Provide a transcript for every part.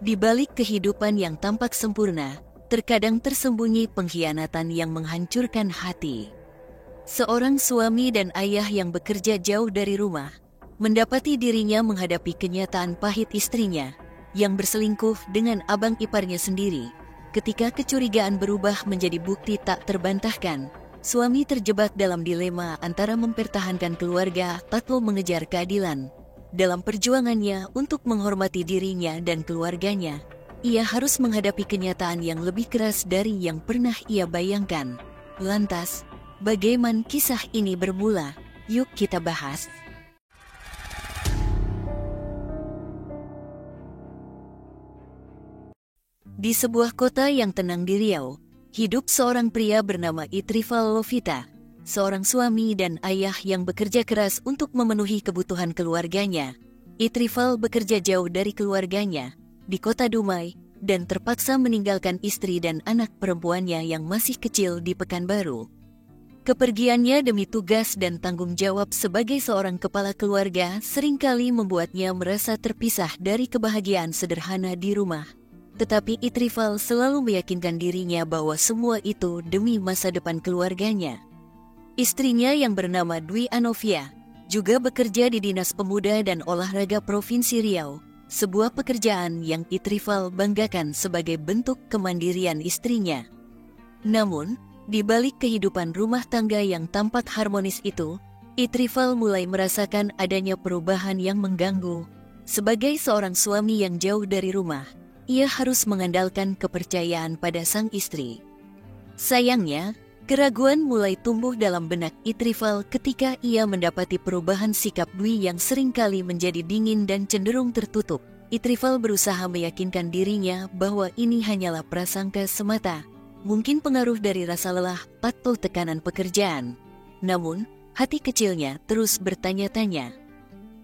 Di balik kehidupan yang tampak sempurna, terkadang tersembunyi pengkhianatan yang menghancurkan hati. Seorang suami dan ayah yang bekerja jauh dari rumah, mendapati dirinya menghadapi kenyataan pahit istrinya, yang berselingkuh dengan abang iparnya sendiri. Ketika kecurigaan berubah menjadi bukti tak terbantahkan, suami terjebak dalam dilema antara mempertahankan keluarga atau mengejar keadilan. Dalam perjuangannya untuk menghormati dirinya dan keluarganya, ia harus menghadapi kenyataan yang lebih keras dari yang pernah ia bayangkan. Lantas, bagaimana kisah ini bermula? Yuk kita bahas. Di sebuah kota yang tenang di Riau, hidup seorang pria bernama Itrifal Lovita, seorang suami dan ayah yang bekerja keras untuk memenuhi kebutuhan keluarganya. Itrifal bekerja jauh dari keluarganya, di kota Dumai, dan terpaksa meninggalkan istri dan anak perempuannya yang masih kecil di Pekanbaru. Kepergiannya demi tugas dan tanggung jawab sebagai seorang kepala keluarga seringkali membuatnya merasa terpisah dari kebahagiaan sederhana di rumah. Tetapi Itrifal selalu meyakinkan dirinya bahwa semua itu demi masa depan keluarganya. Istrinya yang bernama Dwi Anovia juga bekerja di Dinas Pemuda dan Olahraga Provinsi Riau, sebuah pekerjaan yang Itrifal banggakan sebagai bentuk kemandirian istrinya. Namun, di balik kehidupan rumah tangga yang tampak harmonis itu, Itrifal mulai merasakan adanya perubahan yang mengganggu. Sebagai seorang suami yang jauh dari rumah, ia harus mengandalkan kepercayaan pada sang istri. Sayangnya, keraguan mulai tumbuh dalam benak Itrifal ketika ia mendapati perubahan sikap Dwi yang seringkali menjadi dingin dan cenderung tertutup. Itrifal berusaha meyakinkan dirinya bahwa ini hanyalah prasangka semata, mungkin pengaruh dari rasa lelah atau tekanan pekerjaan. Namun, hati kecilnya terus bertanya-tanya.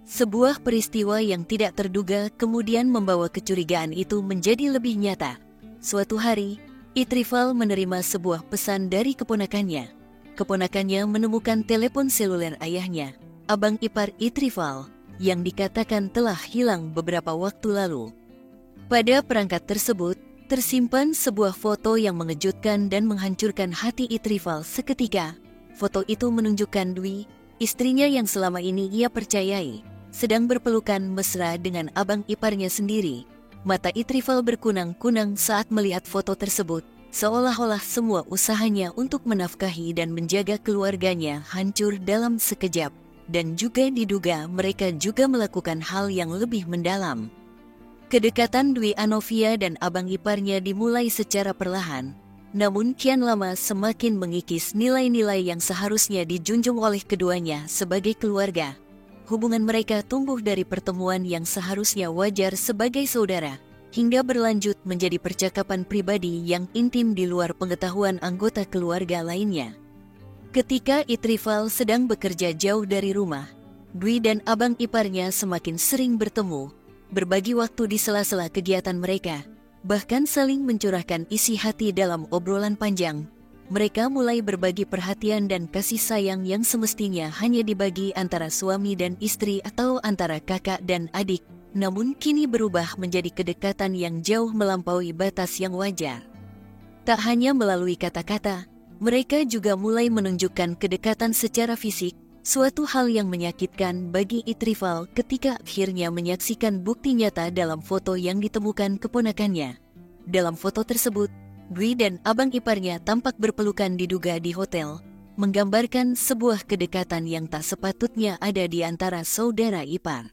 Sebuah peristiwa yang tidak terduga kemudian membawa kecurigaan itu menjadi lebih nyata. Suatu hari, Itrifal menerima sebuah pesan dari keponakannya. Keponakannya menemukan telepon seluler ayahnya, abang ipar Itrifal, yang dikatakan telah hilang beberapa waktu lalu. Pada perangkat tersebut, tersimpan sebuah foto yang mengejutkan dan menghancurkan hati Itrifal seketika. Foto itu menunjukkan Dwi, istrinya yang selama ini ia percayai, sedang berpelukan mesra dengan abang iparnya sendiri. Mata Itrifal berkunang-kunang saat melihat foto tersebut, seolah-olah semua usahanya untuk menafkahi dan menjaga keluarganya hancur dalam sekejap, dan juga diduga mereka juga melakukan hal yang lebih mendalam. Kedekatan Dwi Anovia dan abang iparnya dimulai secara perlahan, namun kian lama semakin mengikis nilai-nilai yang seharusnya dijunjung oleh keduanya sebagai keluarga. Hubungan mereka tumbuh dari pertemuan yang seharusnya wajar sebagai saudara, hingga berlanjut menjadi percakapan pribadi yang intim di luar pengetahuan anggota keluarga lainnya. Ketika Itrifal sedang bekerja jauh dari rumah, Dwi dan abang iparnya semakin sering bertemu, berbagi waktu di sela-sela kegiatan mereka, bahkan saling mencurahkan isi hati dalam obrolan panjang. Mereka mulai berbagi perhatian dan kasih sayang yang semestinya hanya dibagi antara suami dan istri atau antara kakak dan adik, namun kini berubah menjadi kedekatan yang jauh melampaui batas yang wajar. Tak hanya melalui kata-kata, mereka juga mulai menunjukkan kedekatan secara fisik, suatu hal yang menyakitkan bagi Itrifal ketika akhirnya menyaksikan bukti nyata dalam foto yang ditemukan keponakannya. Dalam foto tersebut, Dwi dan abang iparnya tampak berpelukan diduga di hotel, menggambarkan sebuah kedekatan yang tak sepatutnya ada di antara saudara ipar.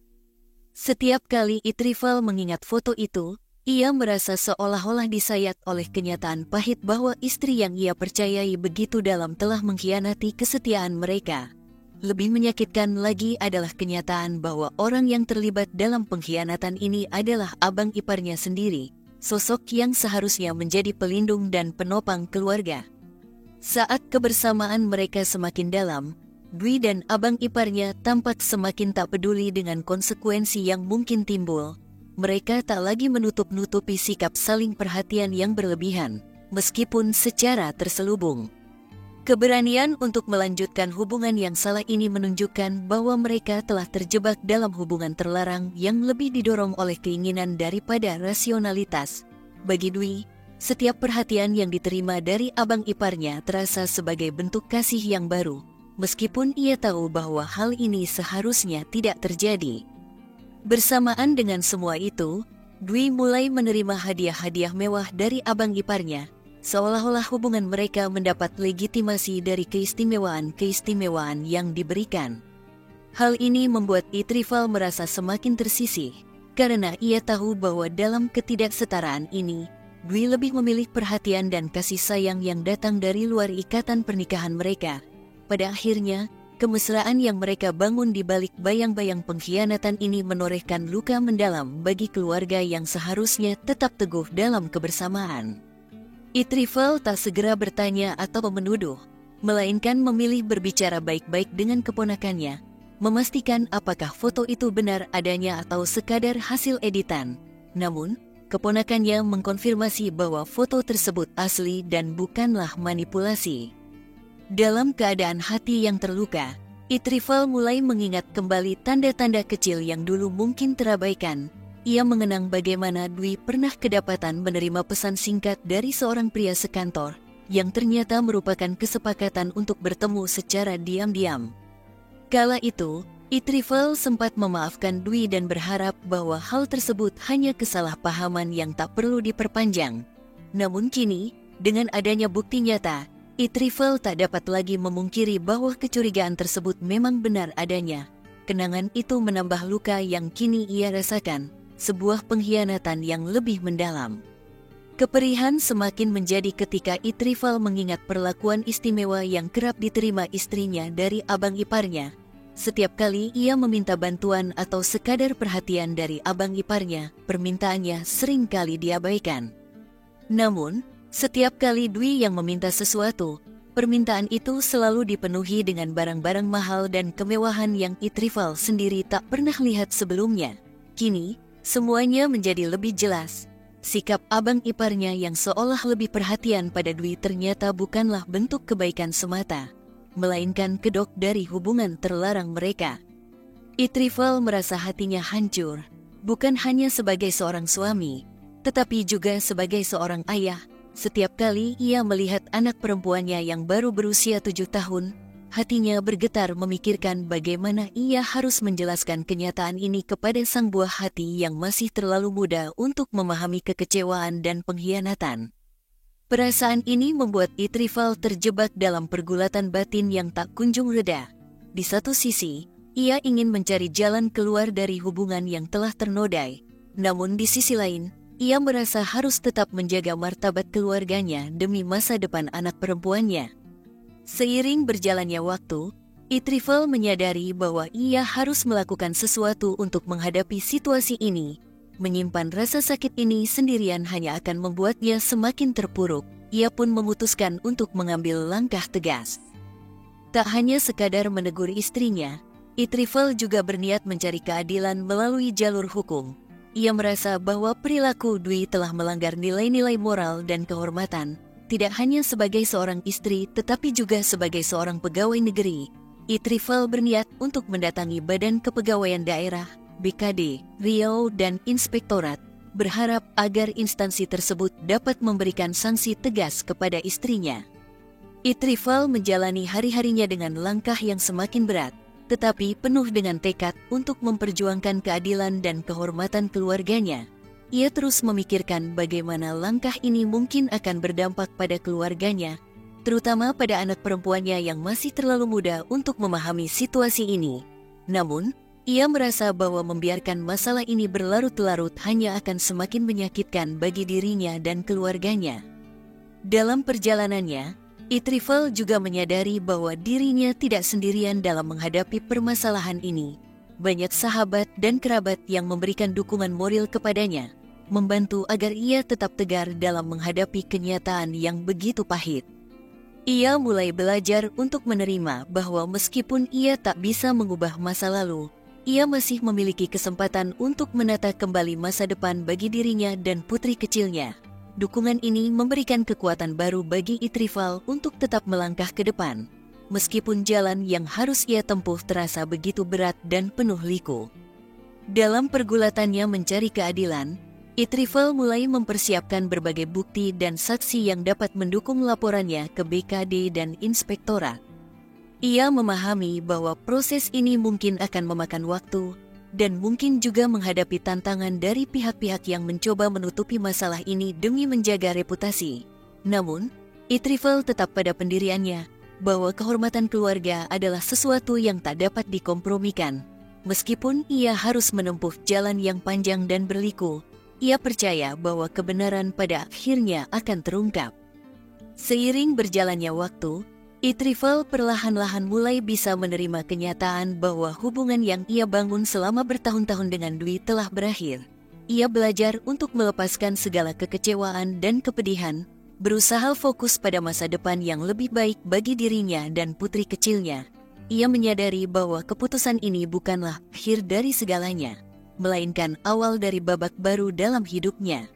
Setiap kali Itrifal mengingat foto itu, ia merasa seolah-olah disayat oleh kenyataan pahit bahwa istri yang ia percayai begitu dalam telah mengkhianati kesetiaan mereka. Lebih menyakitkan lagi adalah kenyataan bahwa orang yang terlibat dalam pengkhianatan ini adalah abang iparnya sendiri, sosok yang seharusnya menjadi pelindung dan penopang keluarga. Saat kebersamaan mereka semakin dalam, Dwi dan abang iparnya tampak semakin tak peduli dengan konsekuensi yang mungkin timbul. Mereka tak lagi menutup-nutupi sikap saling perhatian yang berlebihan, meskipun secara terselubung. Keberanian untuk melanjutkan hubungan yang salah ini menunjukkan bahwa mereka telah terjebak dalam hubungan terlarang yang lebih didorong oleh keinginan daripada rasionalitas. Bagi Dwi, setiap perhatian yang diterima dari abang iparnya terasa sebagai bentuk kasih yang baru, meskipun ia tahu bahwa hal ini seharusnya tidak terjadi. Bersamaan dengan semua itu, Dwi mulai menerima hadiah-hadiah mewah dari abang iparnya, seolah-olah hubungan mereka mendapat legitimasi dari keistimewaan-keistimewaan yang diberikan. Hal ini membuat Itrifal merasa semakin tersisih, karena ia tahu bahwa dalam ketidaksetaraan ini, Dwi lebih memilih perhatian dan kasih sayang yang datang dari luar ikatan pernikahan mereka. Pada akhirnya, kemesraan yang mereka bangun di balik bayang-bayang pengkhianatan ini menorehkan luka mendalam bagi keluarga yang seharusnya tetap teguh dalam kebersamaan. Itrifal tak segera bertanya atau menuduh, melainkan memilih berbicara baik-baik dengan keponakannya, memastikan apakah foto itu benar adanya atau sekadar hasil editan. Namun, keponakannya mengkonfirmasi bahwa foto tersebut asli dan bukanlah manipulasi. Dalam keadaan hati yang terluka, Itrifal mulai mengingat kembali tanda-tanda kecil yang dulu mungkin terabaikan. Ia mengenang bagaimana Dwi pernah kedapatan menerima pesan singkat dari seorang pria sekantor, yang ternyata merupakan kesepakatan untuk bertemu secara diam-diam. Kala itu, Itrifal sempat memaafkan Dwi dan berharap bahwa hal tersebut hanya kesalahpahaman yang tak perlu diperpanjang. Namun kini, dengan adanya bukti nyata, Itrifal tak dapat lagi memungkiri bahwa kecurigaan tersebut memang benar adanya. Kenangan itu menambah luka yang kini ia rasakan, sebuah pengkhianatan yang lebih mendalam. Keperihan semakin menjadi ketika Itrifal mengingat perlakuan istimewa yang kerap diterima istrinya dari abang iparnya. Setiap kali ia meminta bantuan atau sekadar perhatian dari abang iparnya, permintaannya sering kali diabaikan. Namun, setiap kali Dwi yang meminta sesuatu, permintaan itu selalu dipenuhi dengan barang-barang mahal dan kemewahan yang Itrifal sendiri tak pernah lihat sebelumnya. Kini, semuanya menjadi lebih jelas. Sikap abang iparnya yang seolah lebih perhatian pada Dwi ternyata bukanlah bentuk kebaikan semata, melainkan kedok dari hubungan terlarang mereka. Itrifal merasa hatinya hancur, bukan hanya sebagai seorang suami, tetapi juga sebagai seorang ayah. Setiap kali ia melihat anak perempuannya yang baru berusia 7 tahun, hatinya bergetar memikirkan bagaimana ia harus menjelaskan kenyataan ini kepada sang buah hati yang masih terlalu muda untuk memahami kekecewaan dan pengkhianatan. Perasaan ini membuat Itrifal terjebak dalam pergulatan batin yang tak kunjung reda. Di satu sisi, ia ingin mencari jalan keluar dari hubungan yang telah ternodai. Namun di sisi lain, ia merasa harus tetap menjaga martabat keluarganya demi masa depan anak perempuannya. Seiring berjalannya waktu, Itrifal menyadari bahwa ia harus melakukan sesuatu untuk menghadapi situasi ini. Menyimpan rasa sakit ini sendirian hanya akan membuatnya semakin terpuruk. Ia pun memutuskan untuk mengambil langkah tegas. Tak hanya sekadar menegur istrinya, Itrifal juga berniat mencari keadilan melalui jalur hukum. Ia merasa bahwa perilaku Dwi telah melanggar nilai-nilai moral dan kehormatan, tidak hanya sebagai seorang istri tetapi juga sebagai seorang pegawai negeri. Itrifal berniat untuk mendatangi Badan Kepegawaian Daerah, BKD, Riau dan Inspektorat, berharap agar instansi tersebut dapat memberikan sanksi tegas kepada istrinya. Itrifal menjalani hari-harinya dengan langkah yang semakin berat, tetapi penuh dengan tekad untuk memperjuangkan keadilan dan kehormatan keluarganya. Ia terus memikirkan bagaimana langkah ini mungkin akan berdampak pada keluarganya, terutama pada anak perempuannya yang masih terlalu muda untuk memahami situasi ini. Namun, ia merasa bahwa membiarkan masalah ini berlarut-larut hanya akan semakin menyakitkan bagi dirinya dan keluarganya. Dalam perjalanannya, Itrifal juga menyadari bahwa dirinya tidak sendirian dalam menghadapi permasalahan ini. Banyak sahabat dan kerabat yang memberikan dukungan moral kepadanya, membantu agar ia tetap tegar dalam menghadapi kenyataan yang begitu pahit. Ia mulai belajar untuk menerima bahwa meskipun ia tak bisa mengubah masa lalu, ia masih memiliki kesempatan untuk menata kembali masa depan bagi dirinya dan putri kecilnya. Dukungan ini memberikan kekuatan baru bagi Itrifal untuk tetap melangkah ke depan, meskipun jalan yang harus ia tempuh terasa begitu berat dan penuh liku. Dalam pergulatannya mencari keadilan, Itrifal mulai mempersiapkan berbagai bukti dan saksi yang dapat mendukung laporannya ke BKD dan Inspektorat. Ia memahami bahwa proses ini mungkin akan memakan waktu dan mungkin juga menghadapi tantangan dari pihak-pihak yang mencoba menutupi masalah ini demi menjaga reputasi. Namun, Itrifal tetap pada pendiriannya bahwa kehormatan keluarga adalah sesuatu yang tak dapat dikompromikan. Meskipun ia harus menempuh jalan yang panjang dan berliku, ia percaya bahwa kebenaran pada akhirnya akan terungkap. Seiring berjalannya waktu, Itrifal perlahan-lahan mulai bisa menerima kenyataan bahwa hubungan yang ia bangun selama bertahun-tahun dengan Dwi telah berakhir. Ia belajar untuk melepaskan segala kekecewaan dan kepedihan, berusaha fokus pada masa depan yang lebih baik bagi dirinya dan putri kecilnya. Ia menyadari bahwa keputusan ini bukanlah akhir dari segalanya, melainkan awal dari babak baru dalam hidupnya.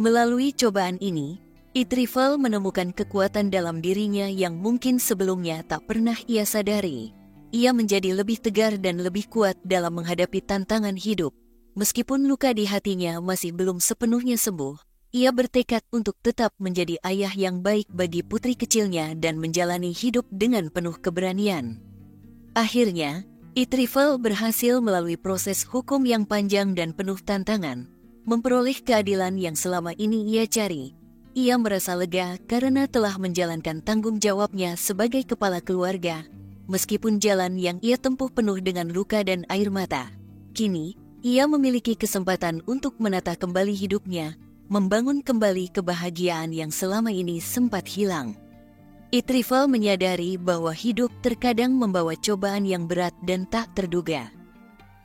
Melalui cobaan ini, Itrifal menemukan kekuatan dalam dirinya yang mungkin sebelumnya tak pernah ia sadari. Ia menjadi lebih tegar dan lebih kuat dalam menghadapi tantangan hidup. Meskipun luka di hatinya masih belum sepenuhnya sembuh, ia bertekad untuk tetap menjadi ayah yang baik bagi putri kecilnya dan menjalani hidup dengan penuh keberanian. Akhirnya, Itrifal berhasil melalui proses hukum yang panjang dan penuh tantangan, memperoleh keadilan yang selama ini ia cari. Ia merasa lega karena telah menjalankan tanggung jawabnya sebagai kepala keluarga, meskipun jalan yang ia tempuh penuh dengan luka dan air mata. Kini, ia memiliki kesempatan untuk menata kembali hidupnya, membangun kembali kebahagiaan yang selama ini sempat hilang. Itrifal menyadari bahwa hidup terkadang membawa cobaan yang berat dan tak terduga.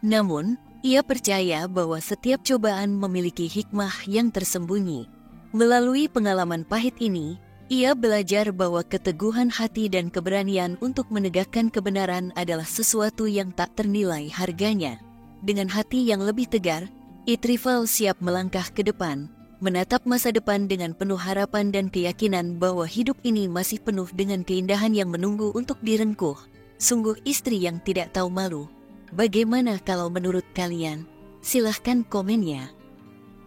Namun, ia percaya bahwa setiap cobaan memiliki hikmah yang tersembunyi. Melalui pengalaman pahit ini, ia belajar bahwa keteguhan hati dan keberanian untuk menegakkan kebenaran adalah sesuatu yang tak ternilai harganya. Dengan hati yang lebih tegar, Itrifal siap melangkah ke depan, menatap masa depan dengan penuh harapan dan keyakinan bahwa hidup ini masih penuh dengan keindahan yang menunggu untuk direngkuh. Sungguh istri yang tidak tahu malu. Bagaimana kalau menurut kalian? Silahkan komennya.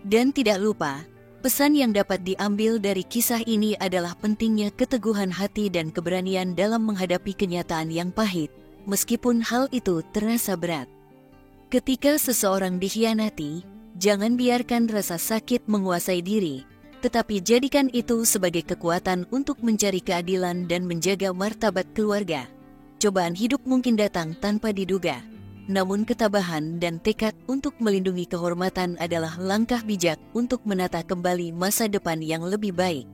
Dan tidak lupa, pesan yang dapat diambil dari kisah ini adalah pentingnya keteguhan hati dan keberanian dalam menghadapi kenyataan yang pahit, meskipun hal itu terasa berat. Ketika seseorang dikhianati, jangan biarkan rasa sakit menguasai diri, tetapi jadikan itu sebagai kekuatan untuk mencari keadilan dan menjaga martabat keluarga. Cobaan hidup mungkin datang tanpa diduga, namun ketabahan dan tekad untuk melindungi kehormatan adalah langkah bijak untuk menata kembali masa depan yang lebih baik.